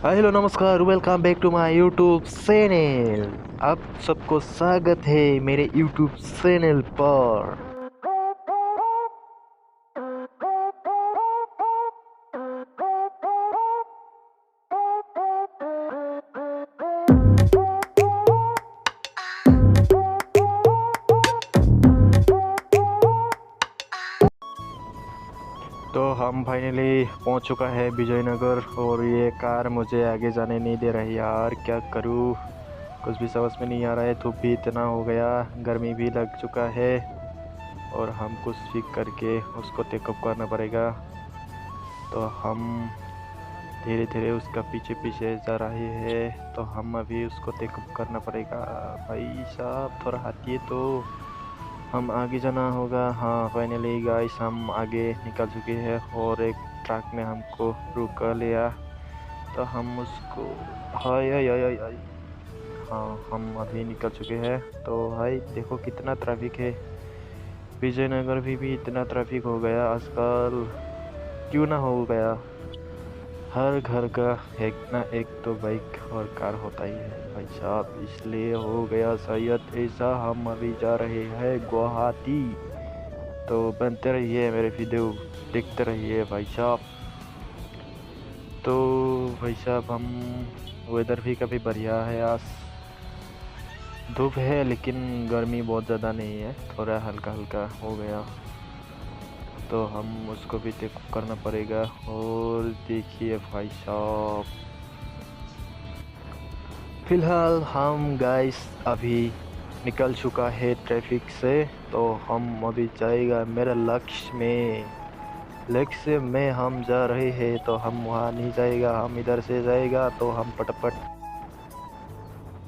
Hello नमस्कार, welcome back to my YouTube channel. आप सबको स्वागत है मेरे यूट्यूब चैनल पर। तो हम फाइनली पहुंच चुका है विजयनगर और ये कार मुझे आगे जाने नहीं दे रही यार, क्या करूं। कुछ भी समझ में नहीं आ रहा है। धूप भी इतना हो गया, गर्मी भी लग चुका है और हम कुछ भी करके उसको टेकअप करना पड़ेगा। तो हम धीरे धीरे उसका पीछे पीछे जा रहे हैं, तो हम अभी उसको टेकअप करना पड़ेगा। भाई साहब थोड़ा हटिए, तो हम आगे जाना होगा। हाँ फाइनली गाइस, हम आगे निकल चुके हैं और एक ट्रक ने हमको रुका लिया। तो हम उसको हाय हाय हाय हाय हाय। हाँ हम अभी निकल चुके हैं। तो भाई देखो कितना ट्रैफिक है। विजयनगर भी इतना ट्रैफिक हो गया आजकल, क्यों ना हो गया। हर घर का एक ना एक तो बाइक और कार होता ही है भाई साहब, इसलिए हो गया शायद ऐसा। हम अभी जा रहे हैं गुवाहाटी। तो बनते रहिए मेरे वीडियो, देखते रहिए भाई साहब। तो भाई साहब हम वेदर भी काफ़ी बढ़िया है आज। धूप है लेकिन गर्मी बहुत ज़्यादा नहीं है, थोड़ा हल्का हल्का हो गया। तो हम उसको भी टेक करना पड़ेगा। और देखिए भाई साहब, फिलहाल हम गाइस अभी निकल चुका है ट्रैफिक से। तो हम अभी जाएगा मेरा लक्ष्य में हम जा रहे हैं। तो हम वहाँ नहीं जाएगा, हम इधर से जाएगा। तो हम पटपट।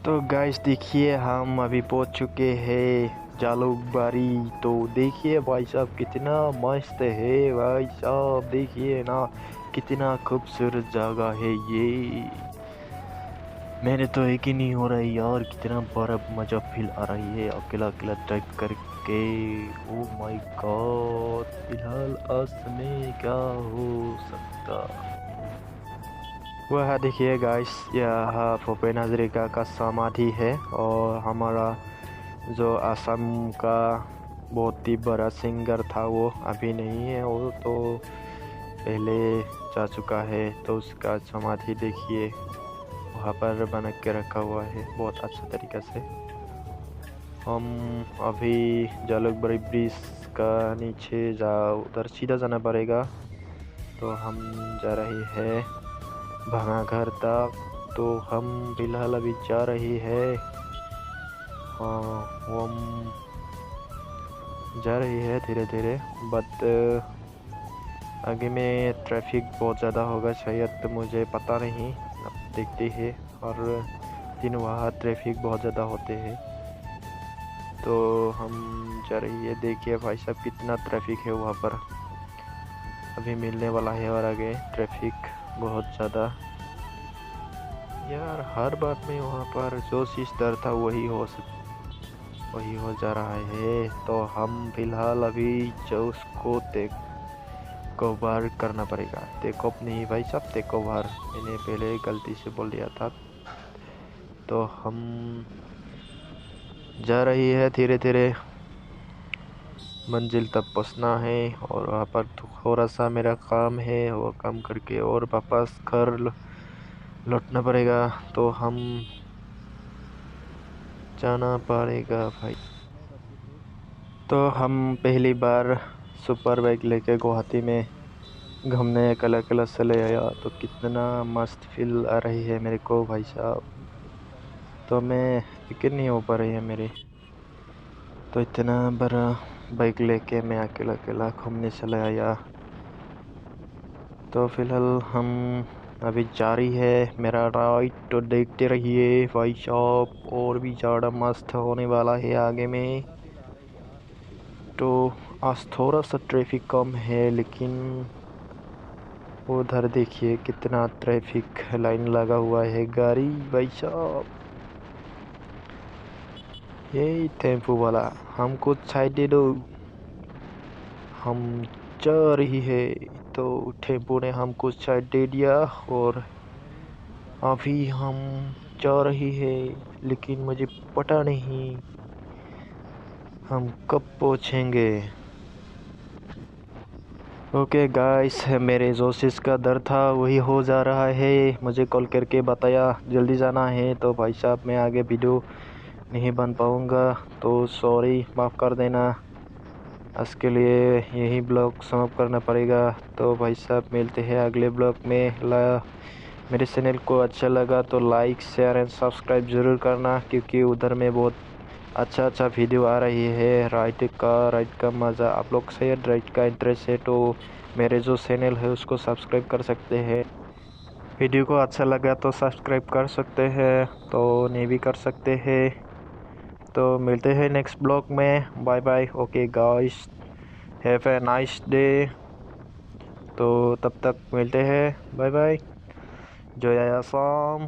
तो गाइस देखिए हम अभी पहुँच चुके हैं जालूकबारी। तो देखिए भाई साहब कितना मस्त है भाई साहब, देखिए ना कितना खूबसूरत जगह है ये। मेरे तो एक ही नहीं हो रहा है यार, कितना बड़ा मजा फील आ रही है अकेला अकेला ड्राइव करके। ओ माय गॉड, फिलहाल आज में क्या हो सकता। वह देखिए गाइस, यह भूपेन हजरिका का समाधि है और हमारा जो असम का बहुत ही बड़ा सिंगर था वो अभी नहीं है, वो तो पहले जा चुका है। तो उसका समाधि देखिए वहाँ पर बना के रखा हुआ है बहुत अच्छा तरीक़ा से। हम अभी जालूकबारी ब्रिज का नीचे उधर सीधा जाना पड़ेगा। तो हम जा रहे हैं भांगाघर तक। तो हम फिलहाल अभी जा रहे हैं, हाँ हम जा रही है धीरे धीरे। बट आगे में ट्रैफिक बहुत ज़्यादा होगा शायद, तो मुझे पता नहीं, अब देखते हैं। और दिन वहाँ ट्रैफिक बहुत ज़्यादा होते हैं। तो हम जा रही है, देखिए भाई साहब कितना ट्रैफिक है वहाँ पर। अभी मिलने वाला है और आगे ट्रैफिक बहुत ज़्यादा यार। हर बात में वहाँ पर जो चीज़ डर था वही हो जा रहा है। तो हम फिलहाल अभी जो उसको कवर करना पड़ेगा। टेक ऑफ नहीं भाई साहब, टेक ओवर मैंने पहले गलती से बोल दिया था। तो हम जा रही है धीरे धीरे, मंजिल तक पहुंचना है। और वहाँ पर थोड़ा सा मेरा काम है, वो काम करके और वापस घर लौटना पड़ेगा। तो हम जाना पड़ेगा भाई। तो हम पहली बार सुपर बाइक लेके गुवाहाटी में घूमने अकेला अकेला चले आया। तो कितना मस्त फील आ रही है मेरे को भाई साहब। तो मैं यकीन नहीं हो पा रही है मेरी। तो इतना बड़ा बाइक लेके मैं अकेला अकेला घूमने चला आया। तो फिलहाल हम अभी जारी है मेरा राइड। तो देखते रहिए भाई साहब, और भी ज़्यादा मस्त होने वाला है आगे में। तो आज थोड़ा सा ट्रैफिक कम है, लेकिन उधर देखिए कितना ट्रैफिक लाइन लगा हुआ है गाड़ी भाई साहब। ये टेम्पो वाला हमको साइड दे दो, हम जा रही है। तो टेम्पो ने हमको साइड दे दिया और अभी हम जा रही है, लेकिन मुझे पता नहीं हम कब पहुँचेंगे। ओके गाइस, मेरे जोशिस का दर था वही हो जा रहा है। मुझे कॉल करके बताया जल्दी जाना है, तो भाई साहब मैं आगे वीडियो नहीं बन पाऊँगा, तो सॉरी, माफ़ कर देना। आज के लिए यही ब्लॉग समाप्त करना पड़ेगा। तो भाई साहब मिलते हैं अगले ब्लॉग में। मेरे चैनल को अच्छा लगा तो लाइक शेयर एंड सब्सक्राइब ज़रूर करना, क्योंकि उधर में बहुत अच्छा अच्छा वीडियो आ रही है। राइड का मज़ा आप लोग शायद राइड का इंटरेस्ट है तो मेरे जो चैनल है उसको सब्सक्राइब कर सकते हैं। वीडियो को अच्छा लगा तो सब्सक्राइब कर सकते हैं, तो नहीं भी कर सकते हैं। तो मिलते हैं नेक्स्ट ब्लॉग में। Bye bye. Okay guys, have a nice day. तो तब तक मिलते हैं। Bye bye. जय आसाम।